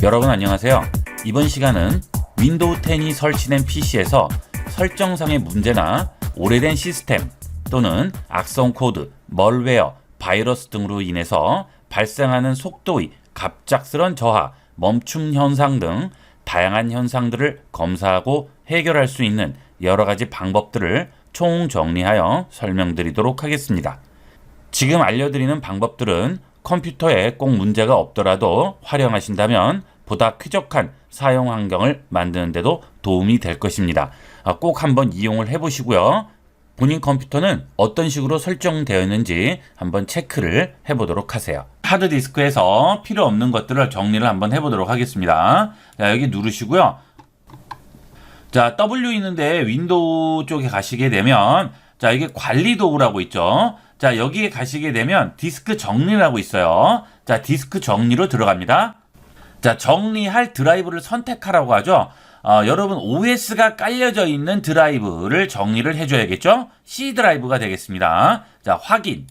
여러분 안녕하세요. 이번 시간은 윈도우 10이 설치된 PC에서 설정상의 문제나 오래된 시스템 또는 악성 코드, 멀웨어, 바이러스 등으로 인해서 발생하는 속도의 갑작스런 저하, 멈춤 현상 등 다양한 현상들을 검사하고 해결할 수 있는 여러 가지 방법들을 총정리하여 설명드리도록 하겠습니다. 지금 알려드리는 방법들은 컴퓨터에 꼭 문제가 없더라도 활용하신다면 보다 쾌적한 사용 환경을 만드는 데도 도움이 될 것입니다. 꼭 한번 이용을 해보시고요. 본인 컴퓨터는 어떤 식으로 설정되어 있는지 한번 체크를 해보도록 하세요. 하드디스크에서 필요 없는 것들을 정리를 한번 해보도록 하겠습니다. 자, 여기 누르시고요. 자, W 있는데 윈도우 쪽에 가시게 되면 자, 이게 관리 도구라고 있죠. 자, 여기에 가시게 되면 디스크 정리라고 있어요. 자, 디스크 정리로 들어갑니다. 자, 정리할 드라이브를 선택하라고 하죠. 여러분 OS가 깔려져 있는 드라이브를 정리를 해줘야겠죠. C 드라이브가 되겠습니다. 자, 확인.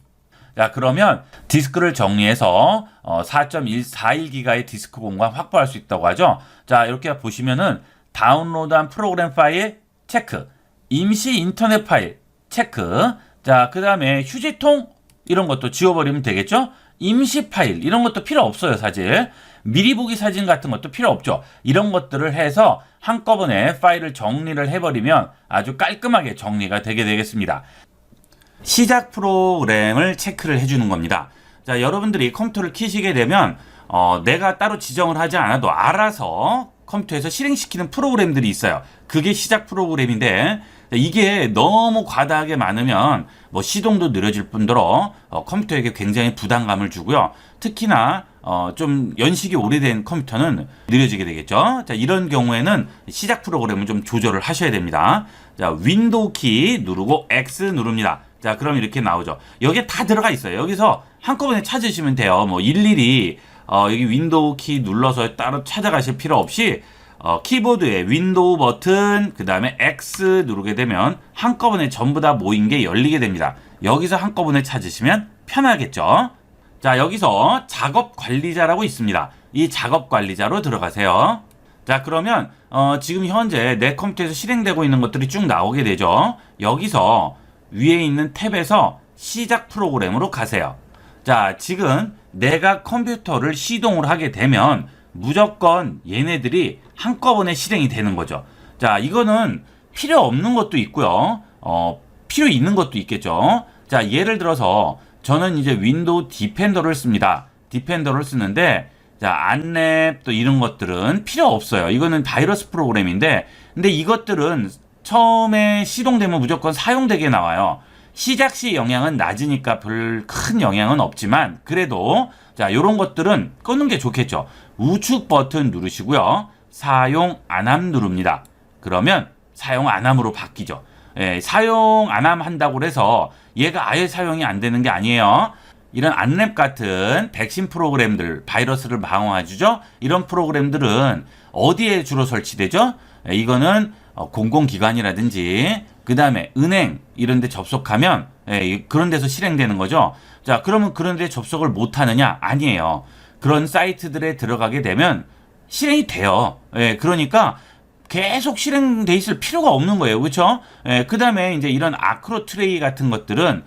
자, 그러면 디스크를 정리해서 4.141기가의 디스크 공간 확보할 수 있다고 하죠. 자, 이렇게 보시면은 다운로드한 프로그램 파일 체크, 임시 인터넷 파일 체크. 자, 그 다음에 휴지통 이런 것도 지워버리면 되겠죠. 임시 파일 이런 것도 필요 없어요. 사실 미리 보기 사진 같은 것도 필요 없죠. 이런 것들을 해서 한꺼번에 파일을 정리를 해버리면 아주 깔끔하게 정리가 되게 되겠습니다. 시작 프로그램을 체크를 해주는 겁니다. 자, 여러분들이 컴퓨터를 켜시게 되면 내가 따로 지정을 하지 않아도 알아서 컴퓨터에서 실행시키는 프로그램들이 있어요. 그게 시작 프로그램인데 이게 너무 과다하게 많으면 뭐 시동도 느려질 뿐더러 컴퓨터에게 굉장히 부담감을 주고요. 특히나 좀 연식이 오래된 컴퓨터는 느려지게 되겠죠. 자, 이런 경우에는 시작 프로그램을 좀 조절을 하셔야 됩니다. 자, 윈도우 키 누르고 X 누릅니다. 자, 그럼 이렇게 나오죠. 여기에 다 들어가 있어요. 여기서 한꺼번에 찾으시면 돼요. 뭐 일일이 여기 윈도우 키 눌러서 따로 찾아가실 필요 없이 키보드에 윈도우 버튼 그 다음에 X 누르게 되면 한꺼번에 전부 다 모인 게 열리게 됩니다. 여기서 한꺼번에 찾으시면 편하겠죠. 자, 여기서 작업 관리자라고 있습니다. 이 작업 관리자로 들어가세요. 자, 그러면 지금 현재 내 컴퓨터에서 실행되고 있는 것들이 쭉 나오게 되죠. 여기서 위에 있는 탭에서 시작 프로그램으로 가세요. 자, 지금 내가 컴퓨터를 시동을 하게 되면 무조건 얘네들이 한꺼번에 실행이 되는 거죠. 자, 이거는 필요 없는 것도 있고요. 필요 있는 것도 있겠죠. 자, 예를 들어서 저는 이제 윈도우 디펜더를 씁니다. 디펜더를 쓰는데 자, 안랩 또 이런 것들은 필요 없어요. 이거는 바이러스 프로그램인데 근데 이것들은 처음에 시동되면 무조건 사용되게 나와요. 시작 시 영향은 낮으니까 별 큰 영향은 없지만 그래도 자, 요런 것들은 끄는 게 좋겠죠. 우측 버튼 누르시고요. 사용 안함 누릅니다. 그러면 사용 안함으로 바뀌죠. 예, 사용 안함 한다고 해서 얘가 아예 사용이 안 되는 게 아니에요. 이런 안랩 같은 백신 프로그램들, 바이러스를 방어해주죠. 이런 프로그램들은 어디에 주로 설치되죠? 예, 이거는 공공기관이라든지 그 다음에 은행 이런 데 접속하면 그런 데서 실행되는 거죠. 자, 그러면 그런 데 접속을 못 하느냐? 아니에요. 그런 사이트들에 들어가게 되면 실행이 돼요. 그러니까 계속 실행돼 있을 필요가 없는 거예요. 그렇죠? 그 다음에 이제 이런 아크로 트레이 같은 것들은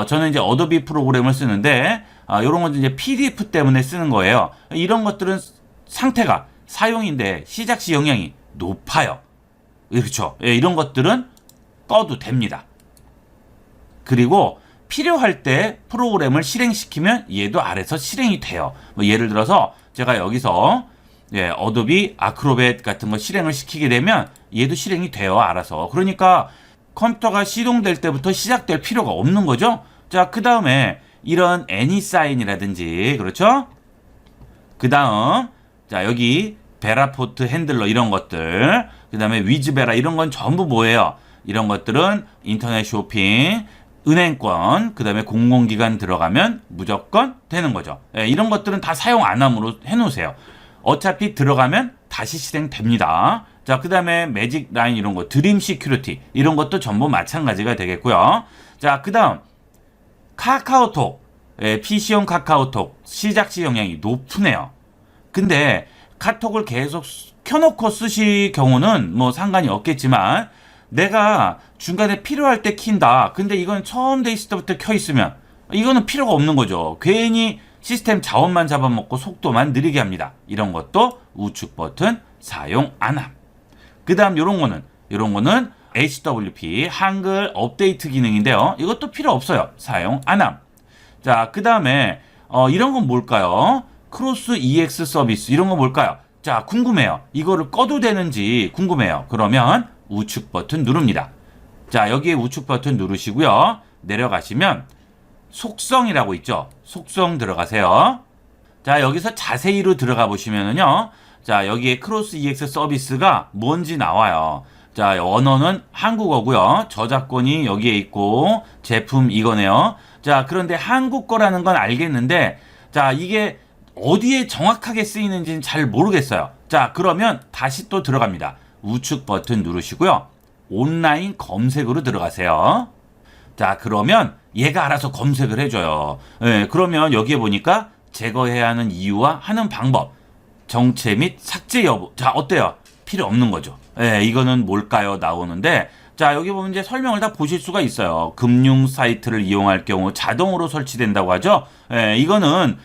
저는 이제 어도비 프로그램을 쓰는데 이런 건 이제 PDF 때문에 쓰는 거예요. 이런 것들은 상태가 사용인데 시작 시 영향이 높아요. 그렇죠? 이런 것들은 꺼도 됩니다. 그리고 필요할 때 프로그램을 실행시키면 얘도 아래서 실행이 돼요. 뭐 예를 들어서 제가 여기서 어도비 아크로벳 같은 거 실행을 시키게 되면 얘도 실행이 돼요. 알아서. 그러니까 컴퓨터가 시동될 때부터 시작될 필요가 없는 거죠. 자, 그 다음에 이런 애니사인이라든지 그렇죠? 그 다음 자, 여기 베라포트 핸들러 이런 것들 그 다음에 위즈베라 이런 건 전부 뭐예요? 이런 것들은 인터넷 쇼핑, 은행권, 그 다음에 공공기관 들어가면 무조건 되는 거죠. 이런 것들은 다 사용 안 함으로 해놓으세요. 어차피 들어가면 다시 실행됩니다. 자, 그 다음에 매직 라인 이런 거, 드림 시큐리티 이런 것도 전부 마찬가지가 되겠고요. 자, 그 다음 카카오톡, PC용 카카오톡 시작시 영향이 높으네요. 근데 카톡을 계속 켜놓고 쓰실 경우는 뭐 상관이 없겠지만 내가 중간에 필요할 때 킨다. 근데 이건 처음 돼 있을 때부터 켜 있으면 이거는 필요가 없는 거죠. 괜히 시스템 자원만 잡아먹고 속도만 느리게 합니다. 이런 것도 우측 버튼 사용 안 함. 그 다음 요런 거는 HWP 한글 업데이트 기능인데요. 이것도 필요 없어요. 사용 안 함. 자, 그 다음에 이런 건 뭘까요? 크로스 EX 서비스 이런 거 뭘까요? 자, 궁금해요. 이거를 꺼도 되는지 궁금해요. 그러면 우측 버튼 누릅니다. 자, 여기에 우측 버튼 누르시고요. 내려가시면 속성이라고 있죠. 속성 들어가세요. 자, 여기서 자세히로 들어가 보시면은요. 자, 여기에 크로스 EX 서비스가 뭔지 나와요. 자, 언어는 한국어고요. 저작권이 여기에 있고 제품 이거네요. 자, 그런데 한국 거라는 건 알겠는데 자, 이게 어디에 정확하게 쓰이는지는 잘 모르겠어요. 자, 그러면 다시 또 들어갑니다. 우측 버튼 누르시고요. 온라인 검색으로 들어가세요. 자, 그러면 얘가 알아서 검색을 해줘요. 예, 그러면 여기에 보니까 제거해야 하는 이유와 하는 방법, 정체 및 삭제 여부. 자, 어때요? 필요 없는 거죠. 예, 이거는 뭘까요? 나오는데 자, 여기 보면 이제 설명을 다 보실 수가 있어요. 금융 사이트를 이용할 경우 자동으로 설치된다고 하죠. 예, 이거는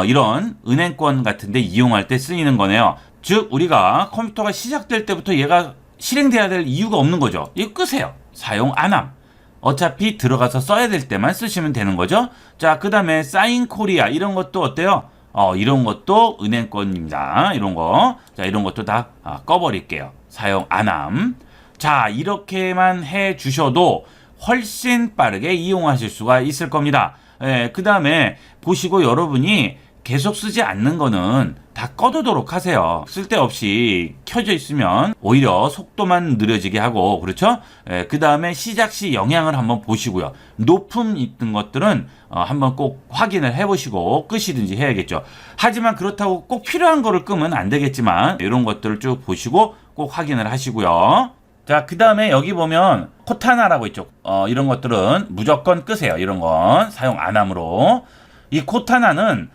이런 은행권 같은데 이용할 때 쓰이는 거네요. 즉 우리가 컴퓨터가 시작될 때부터 얘가 실행돼야 될 이유가 없는 거죠. 이거 끄세요. 사용 안 함. 어차피 들어가서 써야 될 때만 쓰시면 되는 거죠. 자, 그 다음에 사인 코리아 이런 것도 어때요? 이런 것도 은행권입니다. 이런 거. 자, 이런 것도 다 꺼버릴게요. 사용 안 함. 자, 이렇게만 해 주셔도 훨씬 빠르게 이용하실 수가 있을 겁니다. 예, 그 다음에 보시고 여러분이 계속 쓰지 않는 거는 다 꺼두도록 하세요. 쓸데없이 켜져 있으면 오히려 속도만 느려지게 하고, 그렇죠? 예, 그 다음에 시작 시 영향을 한번 보시고요. 높음 있는 것들은 한번 꼭 확인을 해보시고 끄시든지 해야겠죠. 하지만 그렇다고 꼭 필요한 거를 끄면 안 되겠지만 이런 것들을 쭉 보시고 꼭 확인을 하시고요. 자, 그 다음에 여기 보면 코타나라고 있죠. 이런 것들은 무조건 끄세요. 이런 건 사용 안 함으로. 이 코타나는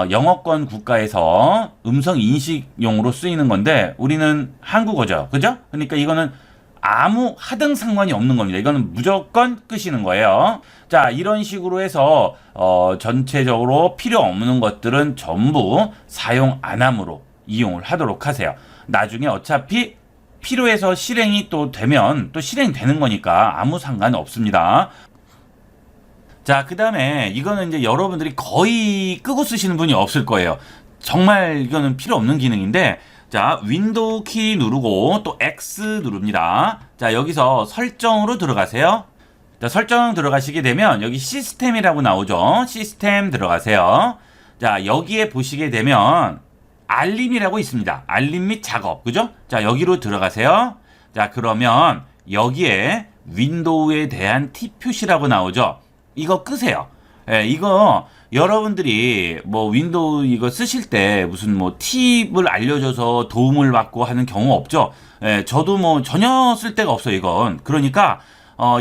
영어권 국가에서 음성 인식용으로 쓰이는 건데 우리는 한국어죠. 그죠? 그러니까 이거는 아무 하등 상관이 없는 겁니다. 이거는 무조건 끄시는 거예요. 자, 이런 식으로 해서 전체적으로 필요 없는 것들은 전부 사용 안 함으로 이용을 하도록 하세요. 나중에 어차피 필요해서 실행이 또 되면 또 실행되는 거니까 아무 상관 없습니다. 자, 그 다음에 이거는 이제 여러분들이 거의 끄고 쓰시는 분이 없을 거예요. 정말 이거는 필요 없는 기능인데 자, 윈도우 키 누르고 또 X 누릅니다. 자, 여기서 설정으로 들어가세요. 자, 설정 들어가시게 되면 여기 시스템이라고 나오죠. 시스템 들어가세요. 자, 여기에 보시게 되면 알림이라고 있습니다. 알림 및 작업. 그죠? 자, 여기로 들어가세요. 자, 그러면 여기에 윈도우에 대한 팁 표시라고 나오죠. 이거 끄세요. 예, 이거 여러분들이 뭐 윈도우 이거 쓰실 때 무슨 뭐 팁을 알려줘서 도움을 받고 하는 경우 없죠. 예, 저도 뭐 전혀 쓸 데가 없어요, 이건. 그러니까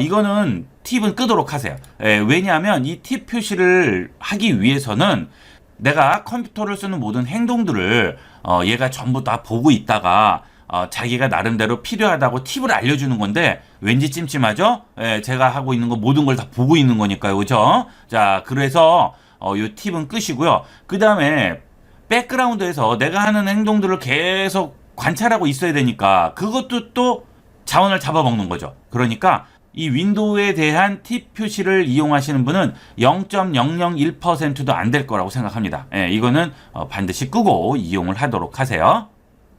이거는 팁은 끄도록 하세요. 예, 왜냐하면 이 팁 표시를 하기 위해서는 내가 컴퓨터를 쓰는 모든 행동들을 얘가 전부 다 보고 있다가 자기가 나름대로 필요하다고 팁을 알려주는 건데 왠지 찜찜하죠? 예, 제가 하고 있는 거 모든 걸 다 보고 있는 거니까요. 그죠? 자, 그래서 요 팁은 끄시고요. 그 다음에 백그라운드에서 내가 하는 행동들을 계속 관찰하고 있어야 되니까 그것도 또 자원을 잡아먹는 거죠. 그러니까 이 윈도우에 대한 팁 표시를 이용하시는 분은 0.001%도 안 될 거라고 생각합니다. 예, 이거는 반드시 끄고 이용을 하도록 하세요.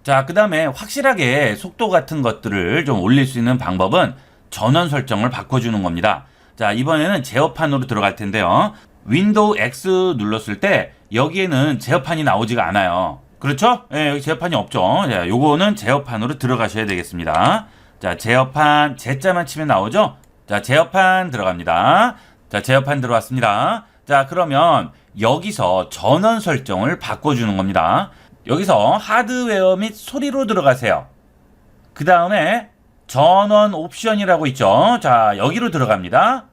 자, 그 다음에 확실하게 속도 같은 것들을 좀 올릴 수 있는 방법은 전원 설정을 바꿔주는 겁니다. 자, 이번에는 제어판으로 들어갈 텐데요. 윈도우 X 눌렀을 때 여기에는 제어판이 나오지가 않아요. 그렇죠? 예, 여기 제어판이 없죠. 자, 요거는 제어판으로 들어가셔야 되겠습니다. 자, 제어판 Z자만 치면 나오죠? 자, 제어판 들어갑니다. 자, 제어판 들어왔습니다. 자, 그러면 여기서 전원 설정을 바꿔주는 겁니다. 여기서 하드웨어 및 소리로 들어가세요. 그 다음에 전원 옵션이라고 있죠. 자, 여기로 들어갑니다.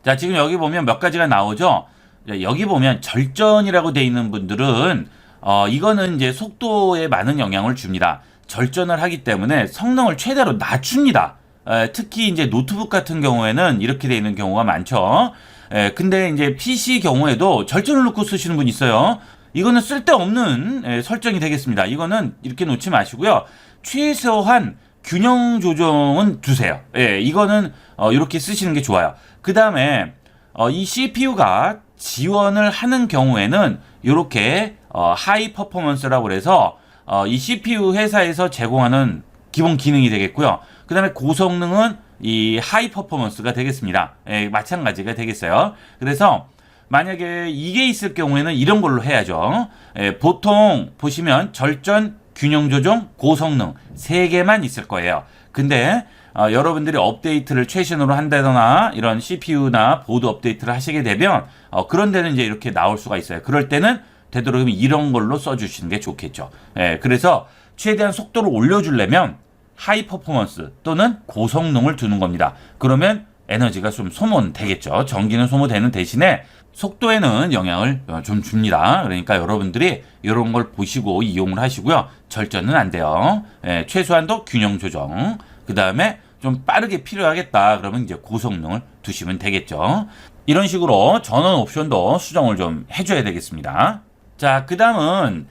자, 지금 여기 보면 몇 가지가 나오죠. 자, 여기 보면 절전이라고 되어 있는 분들은 이거는 이제 속도에 많은 영향을 줍니다. 절전을 하기 때문에 성능을 최대로 낮춥니다. 특히 이제 노트북 같은 경우에는 이렇게 되어 있는 경우가 많죠. 근데 이제 PC 경우에도 절전을 놓고 쓰시는 분이 있어요. 이거는 쓸데없는 설정이 되겠습니다. 이거는 이렇게 놓지 마시고요. 최소한 균형 조정은 두세요. 이거는 이렇게 쓰시는 게 좋아요. 그 다음에 이 CPU가 지원을 하는 경우에는 이렇게 하이 퍼포먼스라고 해서 이 CPU 회사에서 제공하는 기본 기능이 되겠고요. 그 다음에 고성능은 이 하이 퍼포먼스가 되겠습니다. 마찬가지가 되겠어요. 그래서 만약에 이게 있을 경우에는 이런 걸로 해야죠. 보통 보시면 절전, 균형 조정, 고성능 3개만 있을 거예요. 근데 여러분들이 업데이트를 최신으로 한다거나 이런 CPU나 보드 업데이트를 하시게 되면 그런 데는 이제 이렇게 나올 수가 있어요. 그럴 때는 되도록이면 이런 걸로 써주시는 게 좋겠죠. 그래서 최대한 속도를 올려주려면 하이 퍼포먼스 또는 고성능을 두는 겁니다. 그러면 에너지가 좀 소모되겠죠. 전기는 소모되는 대신에 속도에는 영향을 좀 줍니다. 그러니까 여러분들이 이런 걸 보시고 이용을 하시고요. 절전은 안 돼요. 최소한도 균형 조정. 그 다음에 좀 빠르게 필요하겠다. 그러면 이제 고성능을 두시면 되겠죠. 이런 식으로 전원 옵션도 수정을 좀 해줘야 되겠습니다. 자, 그 다음은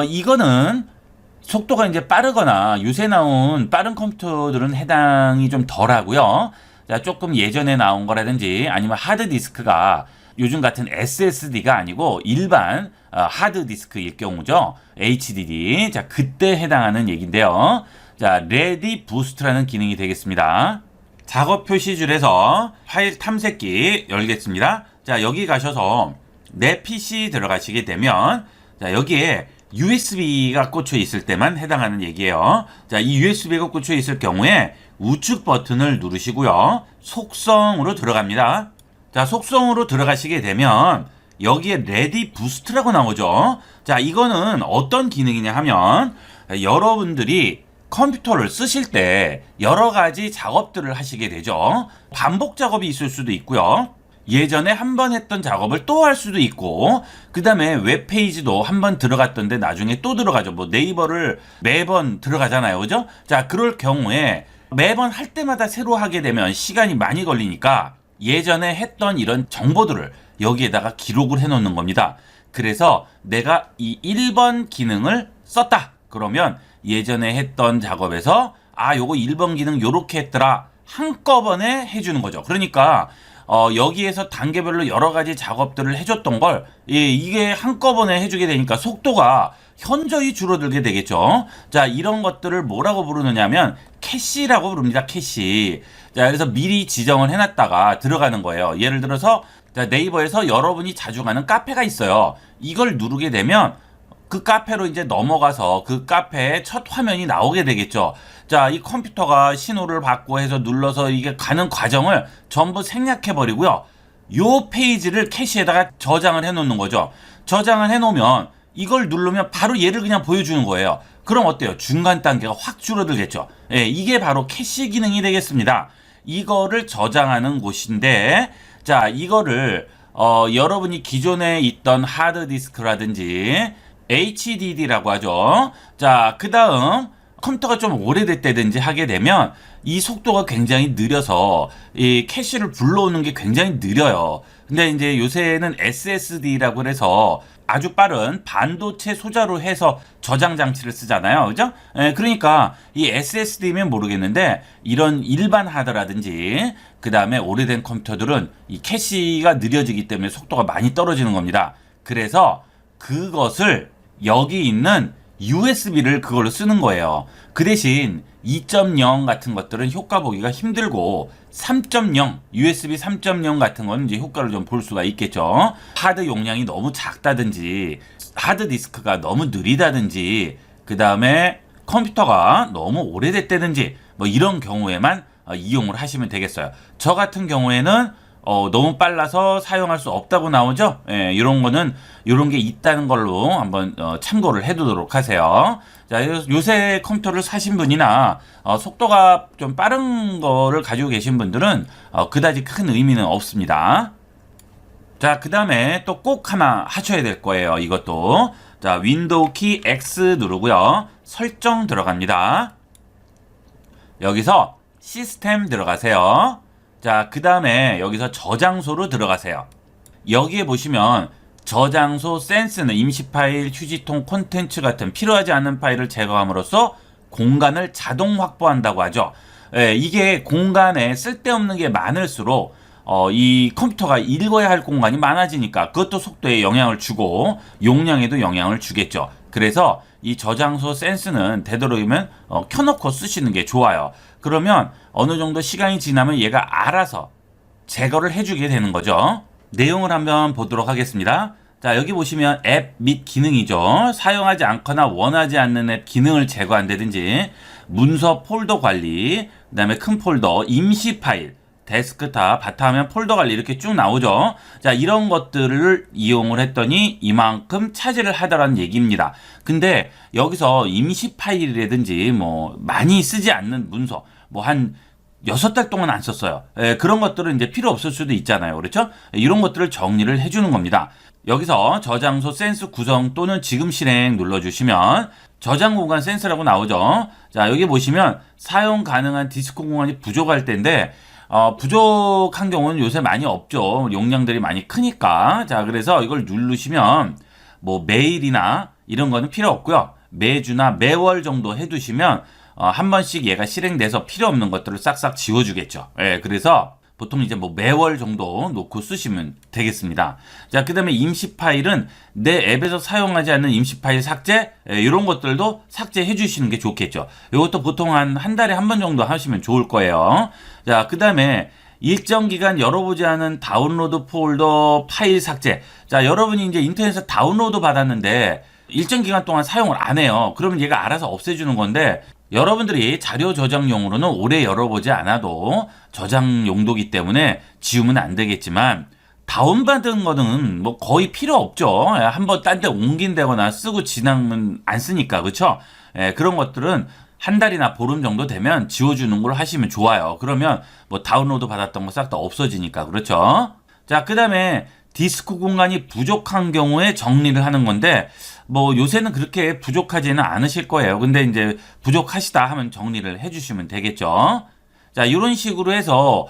이거는 속도가 이제 빠르거나 요새 나온 빠른 컴퓨터들은 해당이 좀 덜하고요. 자, 조금 예전에 나온 거라든지 아니면 하드디스크가 요즘 같은 SSD가 아니고 일반 하드디스크일 경우죠. HDD. 자, 그때 해당하는 얘기인데요. 자, 레디 부스트라는 기능이 되겠습니다. 작업 표시줄에서 파일 탐색기 열겠습니다. 자, 여기 가셔서 내 PC 들어가시게 되면 자, 여기에 USB가 꽂혀 있을 때만 해당하는 얘기예요. 자, 이 USB가 꽂혀 있을 경우에 우측 버튼을 누르시고요. 속성으로 들어갑니다. 자, 속성으로 들어가시게 되면 여기에 레디 부스트라고 나오죠. 자, 이거는 어떤 기능이냐 하면 여러분들이 컴퓨터를 쓰실 때 여러 가지 작업들을 하시게 되죠. 반복 작업이 있을 수도 있고요. 예전에 한 번 했던 작업을 또 할 수도 있고, 그 다음에 웹페이지도 한 번 들어갔던데 나중에 또 들어가죠. 뭐 네이버를 매번 들어가잖아요. 그죠? 자, 그럴 경우에 매번 할 때마다 새로 하게 되면 시간이 많이 걸리니까 예전에 했던 이런 정보들을 여기에다가 기록을 해 놓는 겁니다. 그래서 내가 이 1번 기능을 썼다. 그러면 예전에 했던 작업에서 요거 1번 기능 요렇게 했더라. 한꺼번에 해주는 거죠. 그러니까 여기에서 단계별로 여러 가지 작업들을 해줬던 걸 이게 한꺼번에 해주게 되니까 속도가 현저히 줄어들게 되겠죠. 자, 이런 것들을 뭐라고 부르느냐면 캐시라고 부릅니다. 캐시. 자, 그래서 미리 지정을 해놨다가 들어가는 거예요. 예를 들어서 자, 네이버에서 여러분이 자주 가는 카페가 있어요. 이걸 누르게 되면 그 카페로 이제 넘어가서 그 카페의 첫 화면이 나오게 되겠죠. 자, 이 컴퓨터가 신호를 받고 해서 눌러서 이게 가는 과정을 전부 생략해버리고요. 요 페이지를 캐시에다가 저장을 해놓는 거죠. 저장을 해놓으면 이걸 누르면 바로 얘를 그냥 보여주는 거예요. 그럼 어때요? 중간 단계가 확 줄어들겠죠. 이게 바로 캐시 기능이 되겠습니다. 이거를 저장하는 곳인데, 자, 이거를 여러분이 기존에 있던 하드디스크라든지 HDD라고 하죠. 자, 그 다음 컴퓨터가 좀 오래됐다든지 하게 되면 이 속도가 굉장히 느려서 이 캐시를 불러오는 게 굉장히 느려요. 근데 이제 요새는 SSD라고 해서 아주 빠른 반도체 소자로 해서 저장 장치를 쓰잖아요. 그죠? 그러니까 이 SSD면 모르겠는데 이런 일반 하드라든지 그 다음에 오래된 컴퓨터들은 이 캐시가 느려지기 때문에 속도가 많이 떨어지는 겁니다. 그래서 그것을 여기 있는 USB를 그걸로 쓰는 거예요. 그 대신 2.0 같은 것들은 효과 보기가 힘들고 3.0, USB 3.0 같은 건 이제 효과를 좀 볼 수가 있겠죠. 하드 용량이 너무 작다든지 하드 디스크가 너무 느리다든지 그 다음에 컴퓨터가 너무 오래됐다든지 뭐 이런 경우에만 이용을 하시면 되겠어요. 저 같은 경우에는 너무 빨라서 사용할 수 없다고 나오죠. 이런 거는 이런 게 있다는 걸로 한번 참고를 해두도록 하세요. 자, 요새 컴퓨터를 사신 분이나 속도가 좀 빠른 거를 가지고 계신 분들은 그다지 큰 의미는 없습니다. 자, 그 다음에 또 꼭 하나 하셔야 될 거예요. 이것도 자, 윈도우 키 X 누르고요. 설정 들어갑니다. 여기서 시스템 들어가세요. 자, 그 다음에 여기서 저장소로 들어가세요. 여기에 보시면 저장소 센스는 임시 파일, 휴지통, 콘텐츠 같은 필요하지 않은 파일을 제거함으로써 공간을 자동 확보한다고 하죠. 이게 공간에 쓸데없는 게 많을수록 이 컴퓨터가 읽어야 할 공간이 많아지니까 그것도 속도에 영향을 주고 용량에도 영향을 주겠죠. 그래서 이 저장소 센스는 되도록이면 켜놓고 쓰시는 게 좋아요. 그러면 어느 정도 시간이 지나면 얘가 알아서 제거를 해주게 되는 거죠. 내용을 한번 보도록 하겠습니다. 자, 여기 보시면 앱 및 기능이죠. 사용하지 않거나 원하지 않는 앱 기능을 제거한다든지 문서 폴더 관리, 그 다음에 큰 폴더, 임시 파일, 데스크탑, 바탕화면 폴더 관리 이렇게 쭉 나오죠. 자, 이런 것들을 이용을 했더니 이만큼 차지를 하더라는 얘기입니다. 근데 여기서 임시 파일이라든지 뭐 많이 쓰지 않는 문서, 뭐 한 6달 동안 안 썼어요. 그런 것들은 이제 필요 없을 수도 있잖아요. 그렇죠? 이런 것들을 정리를 해주는 겁니다. 여기서 저장소 센스 구성 또는 지금 실행 눌러주시면 저장 공간 센스라고 나오죠. 자, 여기 보시면 사용 가능한 디스크 공간이 부족할 때인데 부족한 경우는 요새 많이 없죠. 용량들이 많이 크니까. 자, 그래서 이걸 누르시면 뭐 매일이나 이런 거는 필요 없고요. 매주나 매월 정도 해두시면 한 번씩 얘가 실행돼서 필요 없는 것들을 싹싹 지워주겠죠. 그래서 보통 이제 뭐 매월 정도 놓고 쓰시면 되겠습니다. 자, 그 다음에 임시 파일은 내 앱에서 사용하지 않는 임시 파일 삭제, 이런 것들도 삭제해 주시는 게 좋겠죠. 이것도 보통 한 달에 한 번 정도 하시면 좋을 거예요. 자, 그 다음에 일정 기간 열어보지 않은 다운로드 폴더 파일 삭제. 자, 여러분이 이제 인터넷에서 다운로드 받았는데 일정 기간 동안 사용을 안 해요. 그러면 얘가 알아서 없애주는 건데, 여러분들이 자료 저장용으로는 오래 열어보지 않아도 저장 용도기 때문에 지우면 안 되겠지만 다운받은 거는 뭐 거의 필요 없죠. 한번 딴 데 옮긴다거나 쓰고 지나면 안 쓰니까. 그렇죠? 그런 것들은 한 달이나 보름 정도 되면 지워주는 걸 하시면 좋아요. 그러면 뭐 다운로드 받았던 거 싹 다 없어지니까. 그렇죠? 자, 그 다음에 디스크 공간이 부족한 경우에 정리를 하는 건데, 뭐 요새는 그렇게 부족하지는 않으실 거예요. 근데 이제 부족하시다 하면 정리를 해주시면 되겠죠. 자, 이런 식으로 해서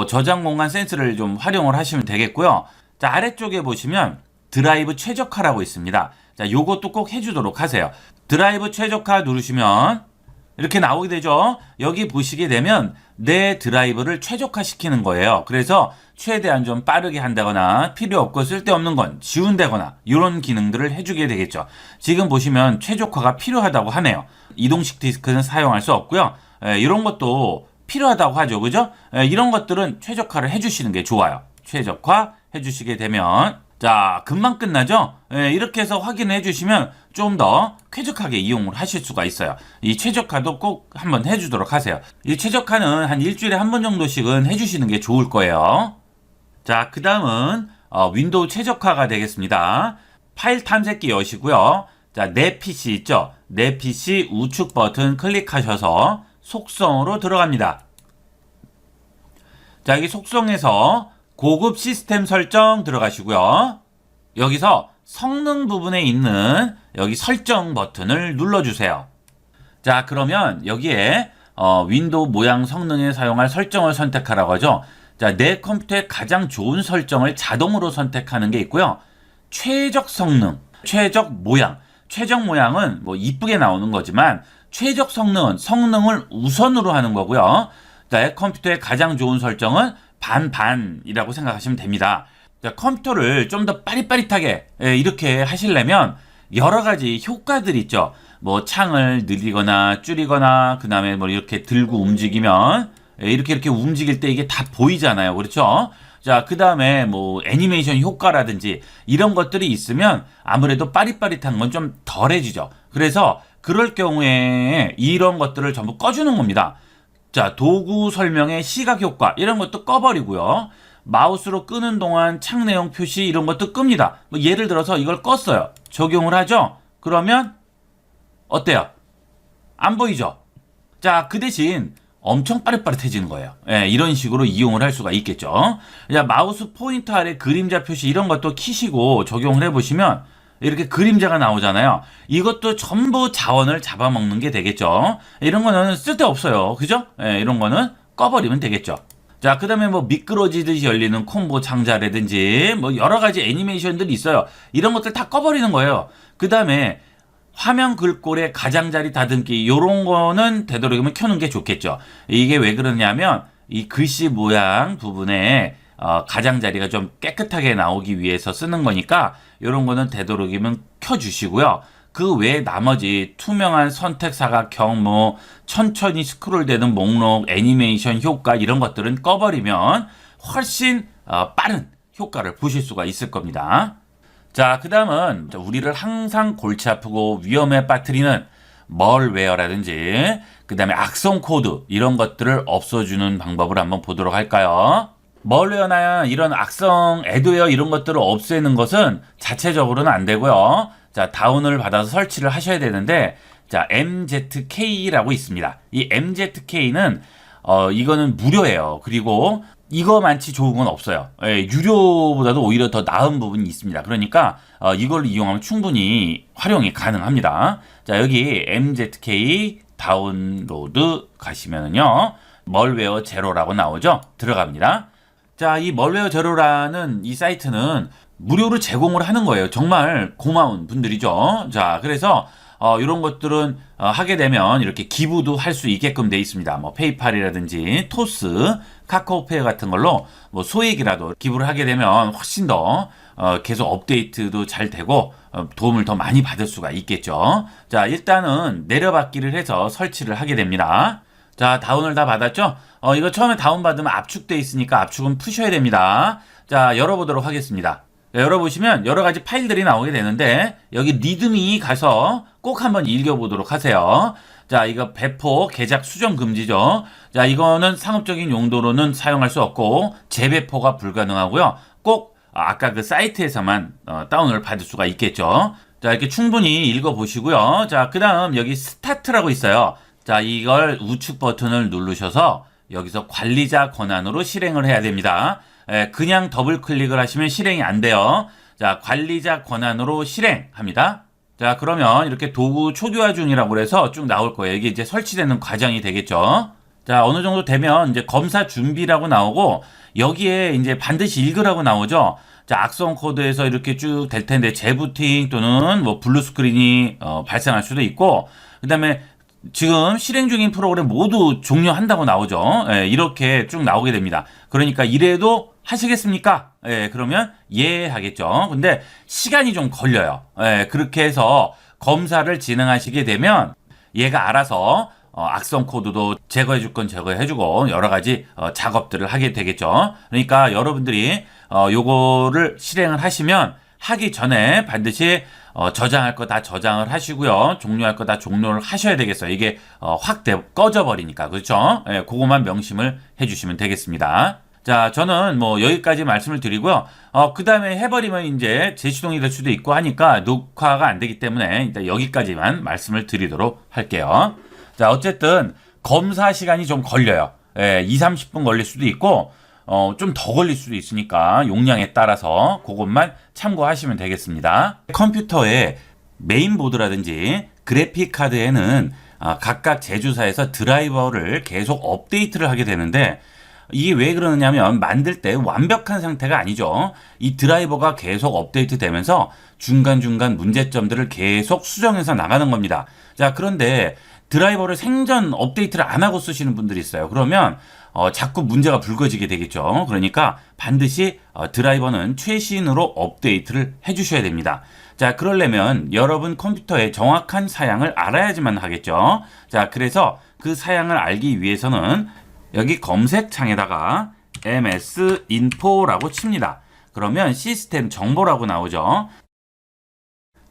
저장 공간 센스를 좀 활용을 하시면 되겠고요. 자, 아래쪽에 보시면 드라이브 최적화라고 있습니다. 자, 요것도 꼭 해주도록 하세요. 드라이브 최적화 누르시면 이렇게 나오게 되죠. 여기 보시게 되면 내 드라이브를 최적화시키는 거예요. 그래서 최대한 좀 빠르게 한다거나 필요 없고 쓸데없는 건 지운다거나 이런 기능들을 해주게 되겠죠. 지금 보시면 최적화가 필요하다고 하네요. 이동식 디스크는 사용할 수 없고요. 이런 것도 필요하다고 하죠. 그죠? 이런 것들은 최적화를 해주시는 게 좋아요. 최적화 해주시게 되면 자, 금방 끝나죠? 이렇게 해서 확인해 주시면 좀 더 쾌적하게 이용을 하실 수가 있어요. 이 최적화도 꼭 한번 해주도록 하세요. 이 최적화는 한 일주일에 한 번 정도씩은 해주시는 게 좋을 거예요. 자, 그 다음은 윈도우 최적화가 되겠습니다. 파일 탐색기 여시고요. 자, 내 PC 있죠? 내 PC 우측 버튼 클릭하셔서 속성으로 들어갑니다. 자, 여기 속성에서 고급 시스템 설정 들어가시고요. 여기서 성능 부분에 있는 여기 설정 버튼을 눌러주세요. 자, 그러면 여기에 윈도우 모양 성능에 사용할 설정을 선택하라고 하죠. 자, 내 컴퓨터에 가장 좋은 설정을 자동으로 선택하는 게 있고요. 최적 성능, 최적 모양. 최적 모양은 뭐 이쁘게 나오는 거지만 최적 성능은 성능을 우선으로 하는 거고요. 내 컴퓨터에 가장 좋은 설정은 반반이라고 생각하시면 됩니다. 자, 컴퓨터를 좀 더 빠릿빠릿하게 이렇게 하시려면 여러 가지 효과들이 있죠. 뭐 창을 늘리거나 줄이거나 그 다음에 뭐 이렇게 들고 움직이면 이렇게 움직일 때 이게 다 보이잖아요. 그렇죠? 자, 그 다음에 뭐 애니메이션 효과라든지 이런 것들이 있으면 아무래도 빠릿빠릿한 건 좀 덜해지죠. 그래서 그럴 경우에 이런 것들을 전부 꺼주는 겁니다. 자, 도구 설명의 시각 효과 이런 것도 꺼버리고요. 마우스로 끄는 동안 창 내용 표시 이런 것도 끕니다. 뭐 예를 들어서 이걸 껐어요. 적용을 하죠. 그러면 어때요? 안 보이죠? 자, 그 대신 엄청 빠릿빠릿해지는 거예요. 이런 식으로 이용을 할 수가 있겠죠. 자, 마우스 포인터 아래 그림자 표시 이런 것도 키시고 적용을 해보시면 이렇게 그림자가 나오잖아요. 이것도 전부 자원을 잡아먹는 게 되겠죠. 이런 거는 쓸데없어요. 그죠? 예, 이런 거는 꺼버리면 되겠죠. 자, 그 다음에 뭐 미끄러지듯이 열리는 콤보 창자라든지 뭐 여러 가지 애니메이션들이 있어요. 이런 것들 다 꺼버리는 거예요. 그 다음에 화면 글꼴의 가장자리 다듬기 요런 거는 되도록이면 켜는 게 좋겠죠. 이게 왜 그러냐면 이 글씨 모양 부분에 가장자리가 좀 깨끗하게 나오기 위해서 쓰는 거니까 이런 거는 되도록이면 켜주시고요. 그 외에 나머지 투명한 선택 사각형, 뭐 천천히 스크롤되는 목록, 애니메이션 효과 이런 것들은 꺼버리면 훨씬 빠른 효과를 보실 수가 있을 겁니다. 자, 그 다음은 우리를 항상 골치 아프고 위험에 빠뜨리는 멀웨어라든지 그 다음에 악성 코드 이런 것들을 없애주는 방법을 한번 보도록 할까요? 멀웨어나 이런 악성 애드웨어 이런 것들을 없애는 것은 자체적으로는 안 되고요. 자, 다운을 받아서 설치를 하셔야 되는데, 자, MZK라고 있습니다. 이 MZK는 이거는 무료예요. 그리고 이거만치 좋은 건 없어요. 예, 유료보다도 오히려 더 나은 부분이 있습니다. 그러니까 이걸 이용하면 충분히 활용이 가능합니다. 자, 여기 MZK 다운로드 가시면은요, 멀웨어 제로라고 나오죠. 들어갑니다. 자, 이 멀웨어 제로라는 이 사이트는 무료로 제공을 하는 거예요. 정말 고마운 분들이죠. 자, 그래서 이런 것들은 하게 되면 이렇게 기부도 할 수 있게끔 돼 있습니다. 뭐 페이팔이라든지 토스, 카카오페이 같은 걸로 뭐 소액이라도 기부를 하게 되면 훨씬 더 계속 업데이트도 잘 되고 도움을 더 많이 받을 수가 있겠죠. 자, 일단은 내려받기를 해서 설치를 하게 됩니다. 자, 다운을 다 받았죠? 이거 처음에 다운받으면 압축돼 있으니까 압축은 푸셔야 됩니다. 자, 열어보도록 하겠습니다. 열어보시면 여러 가지 파일들이 나오게 되는데 여기 리드미 가서 꼭 한번 읽어보도록 하세요. 자, 이거 배포, 개작, 수정 금지죠. 자, 이거는 상업적인 용도로는 사용할 수 없고 재배포가 불가능하고요. 꼭 아까 그 사이트에서만 다운을 받을 수가 있겠죠. 자, 이렇게 충분히 읽어보시고요. 자, 그 다음 여기 스타트라고 있어요. 자, 이걸 우측 버튼을 누르셔서 여기서 관리자 권한으로 실행을 해야 됩니다. 그냥 더블 클릭을 하시면 실행이 안 돼요. 자, 관리자 권한으로 실행합니다. 자, 그러면 이렇게 도구 초기화 중이라고 해서 쭉 나올 거예요. 이게 이제 설치되는 과정이 되겠죠. 자, 어느 정도 되면 이제 검사 준비라고 나오고 여기에 이제 반드시 읽으라고 나오죠. 자, 악성 코드에서 이렇게 쭉 될 텐데 재부팅 또는 뭐 블루 스크린이 발생할 수도 있고 그다음에 지금 실행 중인 프로그램 모두 종료한다고 나오죠. 예, 이렇게 쭉 나오게 됩니다. 그러니까 이래도 하시겠습니까? 예, 그러면 예 하겠죠. 근데 시간이 좀 걸려요. 예, 그렇게 해서 검사를 진행하시게 되면 얘가 알아서 악성 코드도 제거해 줄 건 제거해 주고 여러 가지 작업들을 하게 되겠죠. 그러니까 여러분들이 요거를 실행을 하시면 하기 전에 반드시 저장할 거 다 저장을 하시고요. 종료할 거 다 종료를 하셔야 되겠어요. 이게 확 꺼져 버리니까. 그렇죠? 예, 그거만 명심을 해 주시면 되겠습니다. 자, 저는 뭐 여기까지 말씀을 드리고요. 그 다음에 해버리면 이제 재시동이 될 수도 있고 하니까 녹화가 안 되기 때문에 일단 여기까지만 말씀을 드리도록 할게요. 자, 어쨌든 검사 시간이 좀 걸려요. 예, 2, 30분 걸릴 수도 있고 좀 더 걸릴 수도 있으니까 용량에 따라서 그것만 참고하시면 되겠습니다. 컴퓨터의 메인보드라든지 그래픽 카드에는 각각 제조사에서 드라이버를 계속 업데이트를 하게 되는데 이게 왜 그러느냐면 만들 때 완벽한 상태가 아니죠. 이 드라이버가 계속 업데이트 되면서 중간중간 문제점들을 계속 수정해서 나가는 겁니다. 자, 그런데 드라이버를 생전 업데이트를 안 하고 쓰시는 분들이 있어요. 그러면 자꾸 문제가 불거지게 되겠죠. 그러니까 반드시 드라이버는 최신으로 업데이트를 해주셔야 됩니다. 자, 그러려면 여러분 컴퓨터의 정확한 사양을 알아야지만 하겠죠. 자, 그래서 그 사양을 알기 위해서는 여기 검색창에다가 msinfo라고 칩니다. 그러면 시스템 정보라고 나오죠.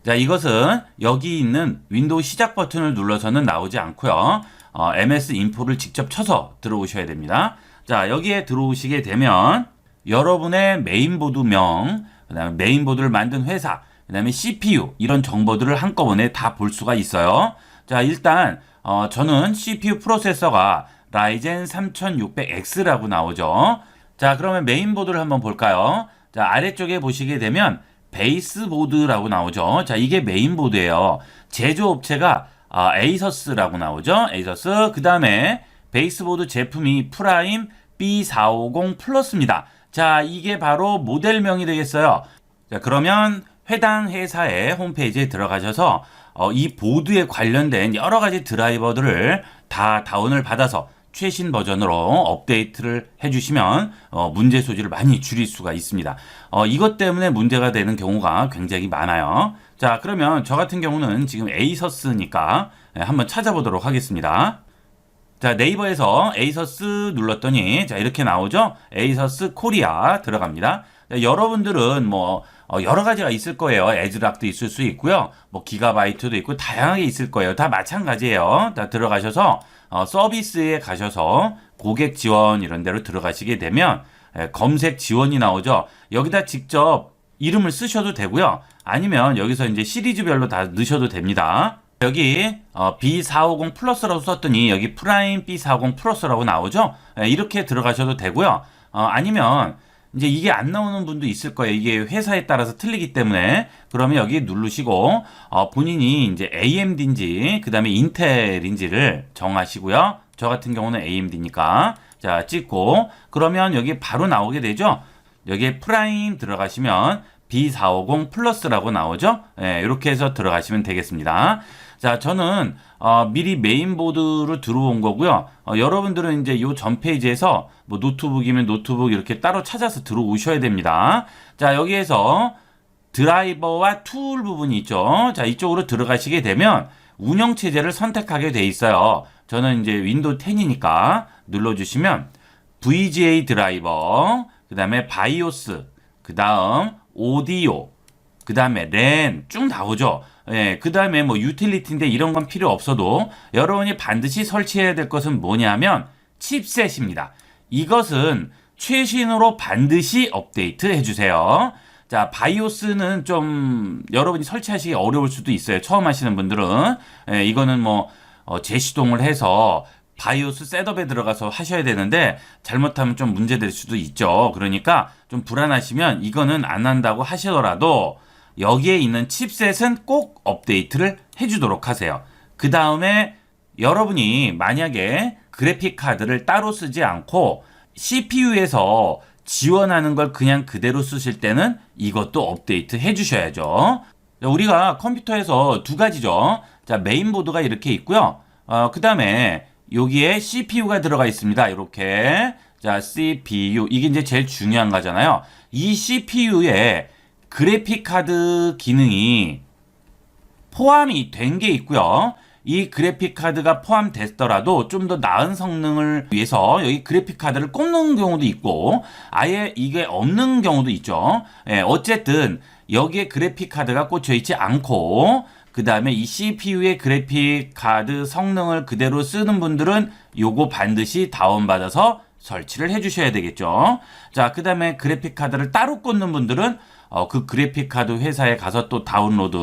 자, 이것은 여기 있는 윈도우 시작 버튼을 눌러서는 나오지 않고요. msinfo를 직접 쳐서 들어오셔야 됩니다. 자, 여기에 들어오시게 되면 여러분의 메인보드명, 그 다음에 메인보드를 만든 회사, 그 다음에 CPU 이런 정보들을 한꺼번에 다 볼 수가 있어요. 자, 일단 저는 CPU 프로세서가 라이젠 3600X라고 나오죠. 자, 그러면 메인보드를 한번 볼까요? 자, 아래쪽에 보시게 되면 베이스보드라고 나오죠. 자, 이게 메인보드예요. 제조업체가 에이서스라고 나오죠. 에이서스. 그 다음에 베이스보드 제품이 프라임 B450 플러스입니다. 자, 이게 바로 모델명이 되겠어요. 자, 그러면 해당 회사의 홈페이지에 들어가셔서 이 보드에 관련된 여러 가지 드라이버들을 다 다운을 받아서 최신 버전으로 업데이트를 해주시면 문제 소지를 많이 줄일 수가 있습니다. 이것 때문에 문제가 되는 경우가 굉장히 많아요. 자, 그러면 저 같은 경우는 지금 에이서스니까 한번 찾아보도록 하겠습니다. 자, 네이버에서 에이서스 눌렀더니 자, 이렇게 나오죠. 에이서스 코리아 들어갑니다. 자, 여러분들은 뭐 여러 가지가 있을 거예요. 에즈락도 있을 수 있고요. 뭐 기가바이트도 있고 다양하게 있을 거예요. 다 마찬가지예요. 다 들어가셔서 서비스에 가셔서 고객 지원 이런 데로 들어가시게 되면 검색 지원이 나오죠. 여기다 직접 이름을 쓰셔도 되고요. 아니면 여기서 이제 시리즈별로 다 넣으셔도 됩니다. 여기 B450 플러스라고 썼더니 여기 프라임 B450 플러스라고 나오죠. 이렇게 들어가셔도 되고요. 아니면 이제 이게 안 나오는 분도 있을 거예요. 이게 회사에 따라서 틀리기 때문에 그러면 여기 누르시고 본인이 이제 AMD인지 그 다음에 인텔인지를 정하시고요. 저 같은 경우는 AMD니까 자 찍고 그러면 여기 바로 나오게 되죠. 여기에 프라임 들어가시면 B450 플러스라고 나오죠. 이렇게 해서 들어가시면 되겠습니다. 자, 저는 미리 메인보드로 들어온 거고요. 여러분들은 이제 이 전 페이지에서 뭐 노트북이면 노트북 이렇게 따로 찾아서 들어오셔야 됩니다. 자, 여기에서 드라이버와 툴 부분이 있죠. 자, 이쪽으로 들어가시게 되면 운영체제를 선택하게 돼 있어요. 저는 이제 윈도우 10이니까 눌러주시면 VGA 드라이버, 그 다음에 바이오스, 그 다음 오디오, 그 다음에 랜 쭉 나오죠. 그 다음에 뭐 유틸리티인데 이런 건 필요 없어도 여러분이 반드시 설치해야 될 것은 뭐냐면 칩셋입니다. 이것은 최신으로 반드시 업데이트 해주세요. 자, 바이오스는 좀 여러분이 설치하시기 어려울 수도 있어요. 처음 하시는 분들은. 이거는 뭐 재시동을 해서 바이오스 셋업에 들어가서 하셔야 되는데 잘못하면 좀 문제될 수도 있죠. 그러니까 좀 불안하시면 이거는 안 한다고 하시더라도 여기에 있는 칩셋은 꼭 업데이트를 해주도록 하세요. 그 다음에 여러분이 만약에 그래픽 카드를 따로 쓰지 않고 CPU에서 지원하는 걸 그냥 그대로 쓰실 때는 이것도 업데이트 해주셔야죠. 우리가 컴퓨터에서 두 가지죠. 자, 메인보드가 이렇게 있고요. 그 다음에 여기에 CPU가 들어가 있습니다. 이렇게. 자, CPU. 이게 이제 제일 중요한 거잖아요. 이 CPU에 그래픽 카드 기능이 포함이 된 게 있고요. 이 그래픽 카드가 포함됐더라도 좀 더 나은 성능을 위해서 여기 그래픽 카드를 꼽는 경우도 있고 아예 이게 없는 경우도 있죠. 어쨌든 여기에 그래픽 카드가 꽂혀 있지 않고 그 다음에 이 CPU의 그래픽 카드 성능을 그대로 쓰는 분들은 요거 반드시 다운받아서 설치를 해주셔야 되겠죠. 자, 그 다음에 그래픽 카드를 따로 꽂는 분들은 그 그래픽 카드 회사에 가서 또 다운로드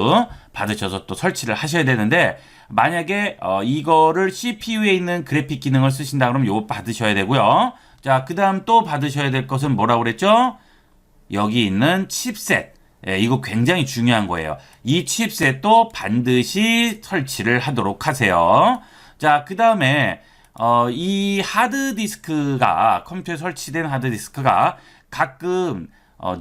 받으셔서 또 설치를 하셔야 되는데 만약에 이거를 CPU에 있는 그래픽 기능을 쓰신다 그러면 요거 받으셔야 되고요. 자, 그 다음 또 받으셔야 될 것은 뭐라고 그랬죠? 여기 있는 칩셋. 이거 굉장히 중요한 거예요. 이 칩셋도 반드시 설치를 하도록 하세요. 자, 그 다음에 이 하드디스크가 컴퓨터에 설치된 하드디스크가 가끔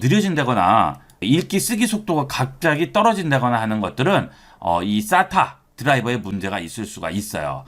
느려진다거나 읽기 쓰기 속도가 갑자기 떨어진다거나 하는 것들은 이 SATA 드라이버에 문제가 있을 수가 있어요.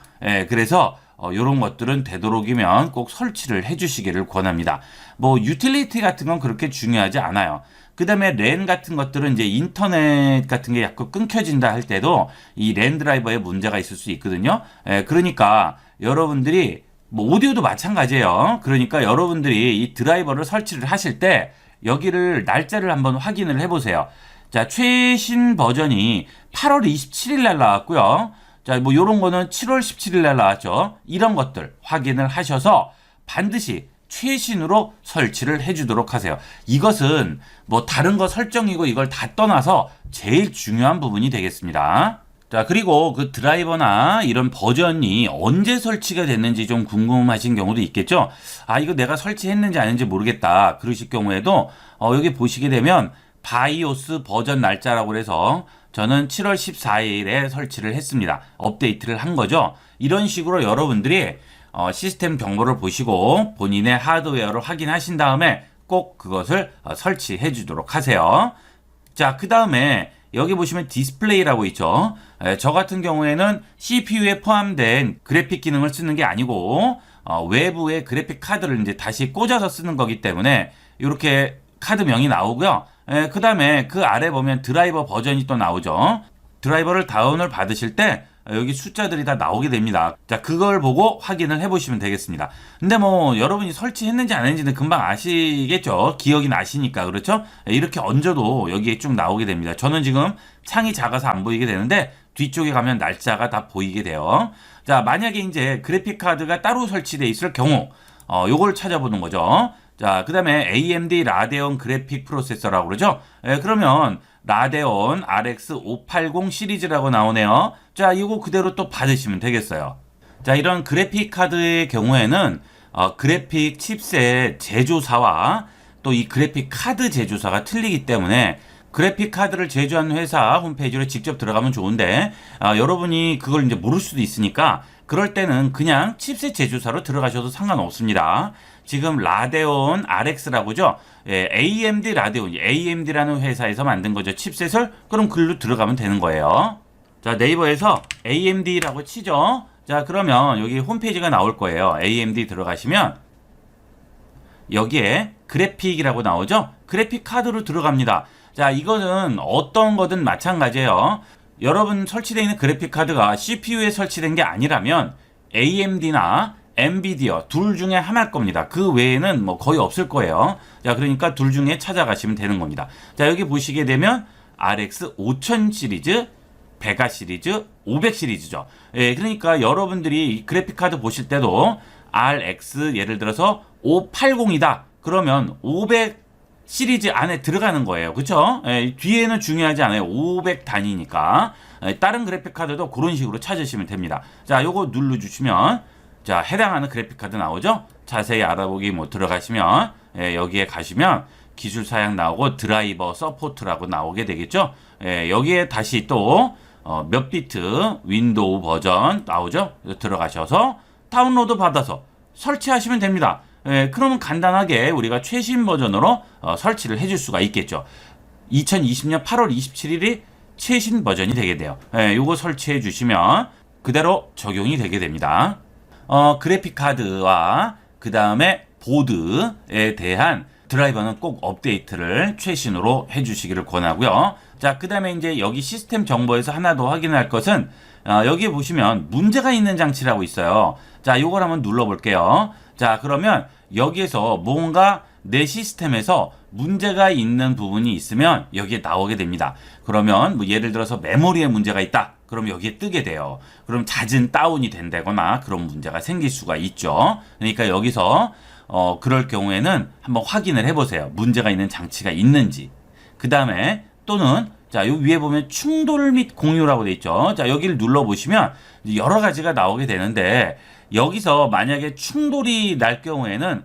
그래서 이런 것들은 되도록이면 꼭 설치를 해주시기를 권합니다. 뭐 유틸리티 같은 건 그렇게 중요하지 않아요. 그 다음에 랜 같은 것들은 이제 인터넷 같은 게 약간 끊겨진다 할 때도 이 랜 드라이버에 문제가 있을 수 있거든요. 그러니까 여러분들이 뭐 오디오도 마찬가지예요. 그러니까 여러분들이 이 드라이버를 설치를 하실 때 여기를 날짜를 한번 확인을 해보세요. 자, 최신 버전이 8월 27일 날 나왔고요. 자, 뭐 요런 거는 7월 17일 날 나왔죠. 이런 것들 확인을 하셔서 반드시 최신으로 설치를 해주도록 하세요. 이것은 뭐 다른 거 설정이고 이걸 다 떠나서 제일 중요한 부분이 되겠습니다. 자, 그리고 그 드라이버나 이런 버전이 언제 설치가 됐는지 좀 궁금하신 경우도 있겠죠. 아, 이거 내가 설치했는지 아닌지 모르겠다 그러실 경우에도 여기 보시게 되면 바이오스 버전 날짜라고 해서 저는 7월 14일에 설치를 했습니다. 업데이트를 한 거죠. 이런 식으로 여러분들이 시스템 정보를 보시고 본인의 하드웨어를 확인하신 다음에 꼭 그것을 설치해 주도록 하세요. 자, 그 다음에 여기 보시면 디스플레이라고 있죠. 저 같은 경우에는 CPU에 포함된 그래픽 기능을 쓰는 게 아니고 외부의 그래픽 카드를 이제 다시 꽂아서 쓰는 거기 때문에 이렇게 카드명이 나오고요. 그 다음에 그 아래 보면 드라이버 버전이 또 나오죠. 드라이버를 다운을 받으실 때 여기 숫자들이 다 나오게 됩니다. 자, 그걸 보고 확인을 해보시면 되겠습니다. 근데 뭐 여러분이 설치했는지 안 했는지는 금방 아시겠죠? 기억이 나시니까. 그렇죠? 이렇게 얹어도 여기에 쭉 나오게 됩니다. 저는 지금 창이 작아서 안 보이게 되는데 뒤쪽에 가면 날짜가 다 보이게 돼요. 자, 만약에 이제 그래픽 카드가 따로 설치되어 있을 경우 요걸 찾아보는 거죠. 자, 그 다음에 AMD 라데온 그래픽 프로세서라고 그러죠. 그러면 라데온 RX 580 시리즈라고 나오네요. 자, 이거 그대로 또 받으시면 되겠어요. 자, 이런 그래픽 카드의 경우에는 그래픽 칩셋 제조사와 또 이 그래픽 카드 제조사가 틀리기 때문에 그래픽 카드를 제조한 회사 홈페이지로 직접 들어가면 좋은데 여러분이 그걸 이제 모를 수도 있으니까 그럴 때는 그냥 칩셋 제조사로 들어가셔도 상관없습니다. 지금 라데온 RX라고죠. AMD 라데온, AMD라는 회사에서 만든 거죠. 칩셋을. 그럼 글로 들어가면 되는 거예요. 자, 네이버에서 AMD라고 치죠. 자, 그러면 여기 홈페이지가 나올 거예요. AMD 들어가시면 여기에 그래픽이라고 나오죠. 그래픽 카드로 들어갑니다. 자, 이거는 어떤 거든 마찬가지예요. 여러분 설치되어 있는 그래픽 카드가 CPU에 설치된 게 아니라면 AMD나 엔비디아 둘 중에 하나일 겁니다. 그 외에는 뭐 거의 없을 거예요. 자, 그러니까 둘 중에 찾아가시면 되는 겁니다. 자, 여기 보시게 되면 RX 5000 시리즈, 베가 시리즈, 500 시리즈죠. 예, 그러니까 여러분들이 그래픽 카드 보실 때도 RX 예를 들어서 580이다. 그러면 500 시리즈 안에 들어가는 거예요. 그쵸? 뒤에는 중요하지 않아요. 500 단위니까. 다른 그래픽 카드도 그런 식으로 찾으시면 됩니다. 자, 요거 눌러주시면 자, 해당하는 그래픽 카드 나오죠? 자세히 알아보기 뭐 들어가시면 여기에 가시면 기술 사양 나오고 드라이버 서포트라고 나오게 되겠죠? 여기에 다시 또 몇 비트 윈도우 버전 나오죠? 들어가셔서 다운로드 받아서 설치하시면 됩니다. 그러면 간단하게 우리가 최신 버전으로 설치를 해줄 수가 있겠죠. 2020년 8월 27일이 최신 버전이 되게 돼요. 요거 설치해 주시면 그대로 적용이 되게 됩니다. 그래픽 카드와 그 다음에 보드에 대한 드라이버는 꼭 업데이트를 최신으로 해주시기를 권하고요. 자, 그 다음에 이제 여기 시스템 정보에서 하나 더 확인할 것은 여기 보시면 문제가 있는 장치라고 있어요. 자, 이걸 한번 눌러볼게요. 자, 그러면 여기에서 뭔가 내 시스템에서 문제가 있는 부분이 있으면 여기에 나오게 됩니다. 그러면 뭐 예를 들어서 메모리에 문제가 있다. 그럼 여기에 뜨게 돼요. 그럼 잦은 다운이 된다거나 그런 문제가 생길 수가 있죠. 그러니까 여기서 그럴 경우에는 한번 확인을 해보세요. 문제가 있는 장치가 있는지. 그 다음에 또는 자, 요 위에 보면 충돌 및 공유라고 돼 있죠. 자, 여기를 눌러보시면 여러 가지가 나오게 되는데 여기서 만약에 충돌이 날 경우에는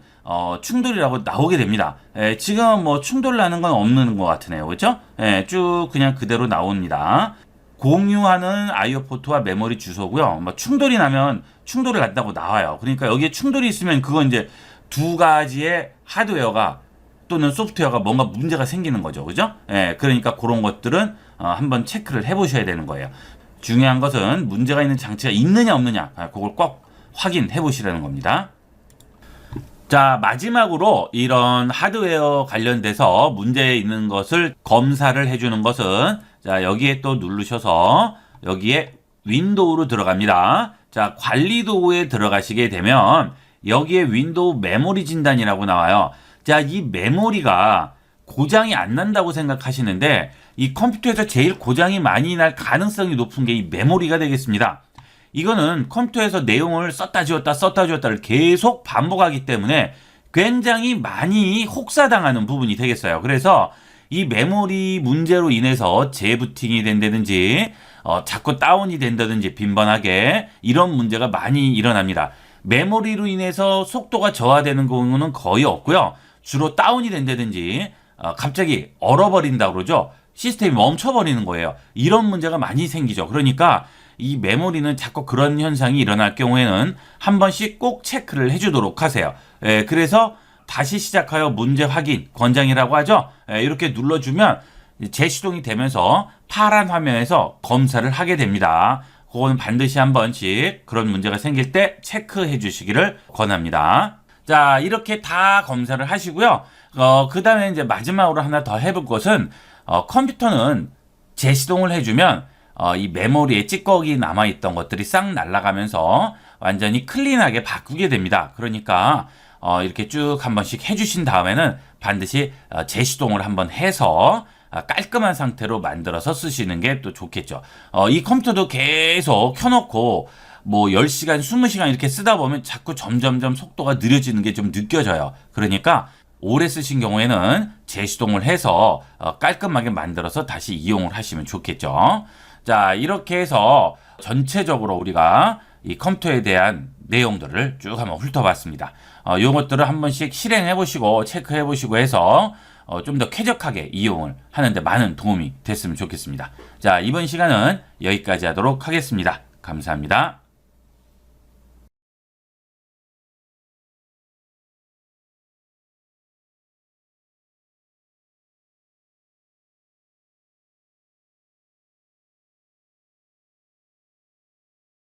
충돌이라고 나오게 됩니다. 지금 뭐 충돌 나는 건 없는 것 같으네요. 그렇죠? 쭉 그냥 그대로 나옵니다. 공유하는 IO 포트와 메모리 주소고요. 뭐 충돌이 나면 충돌이 난다고 나와요. 그러니까 여기에 충돌이 있으면 그건 이제 두 가지의 하드웨어가 또는 소프트웨어가 뭔가 문제가 생기는 거죠. 그죠? 그러니까 그런 것들은 한번 체크를 해보셔야 되는 거예요. 중요한 것은 문제가 있는 장치가 있느냐 없느냐 그걸 꼭 확인해 보시라는 겁니다. 자, 마지막으로 이런 하드웨어 관련돼서 문제 있는 것을 검사를 해주는 것은 자, 여기에 또 누르셔서 여기에 윈도우로 들어갑니다. 자, 관리 도구에 들어가시게 되면 여기에 윈도우 메모리 진단이라고 나와요. 자, 이 메모리가 고장이 안 난다고 생각하시는데 이 컴퓨터에서 제일 고장이 많이 날 가능성이 높은 게 이 메모리가 되겠습니다. 이거는 컴퓨터에서 내용을 썼다 지웠다를 계속 반복하기 때문에 굉장히 많이 혹사당하는 부분이 되겠어요. 그래서 이 메모리 문제로 인해서 재부팅이 된다든지 자꾸 다운이 된다든지 빈번하게 이런 문제가 많이 일어납니다. 메모리로 인해서 속도가 저하되는 경우는 거의 없고요. 주로 다운이 된다든지 갑자기 얼어버린다 그러죠. 시스템이 멈춰버리는 거예요. 이런 문제가 많이 생기죠. 그러니까 이 메모리는 자꾸 그런 현상이 일어날 경우에는 한 번씩 꼭 체크를 해주도록 하세요. 그래서 다시 시작하여 문제 확인 권장이라고 하죠. 이렇게 눌러주면 재시동이 되면서 파란 화면에서 검사를 하게 됩니다. 그건 반드시 한 번씩 그런 문제가 생길 때 체크해 주시기를 권합니다. 자, 이렇게 다 검사를 하시고요. 그 다음에 이제 마지막으로 하나 더 해볼 것은, 컴퓨터는 재시동을 해주면, 이 메모리에 찌꺼기 남아있던 것들이 싹 날아가면서 완전히 클린하게 바꾸게 됩니다. 그러니까, 이렇게 쭉 한 번씩 해주신 다음에는 반드시 재시동을 한번 해서 깔끔한 상태로 만들어서 쓰시는 게 또 좋겠죠. 이 컴퓨터도 계속 켜놓고 뭐 10시간, 20시간 이렇게 쓰다 보면 자꾸 점점점 속도가 느려지는 게 좀 느껴져요. 그러니까 오래 쓰신 경우에는 재시동을 해서 깔끔하게 만들어서 다시 이용을 하시면 좋겠죠. 자, 이렇게 해서 전체적으로 우리가 이 컴퓨터에 대한 내용들을 쭉 한번 훑어봤습니다. 이것들을 한 번씩 실행해 보시고 체크해 보시고 해서 좀 더 쾌적하게 이용을 하는데 많은 도움이 됐으면 좋겠습니다. 자, 이번 시간은 여기까지 하도록 하겠습니다. 감사합니다.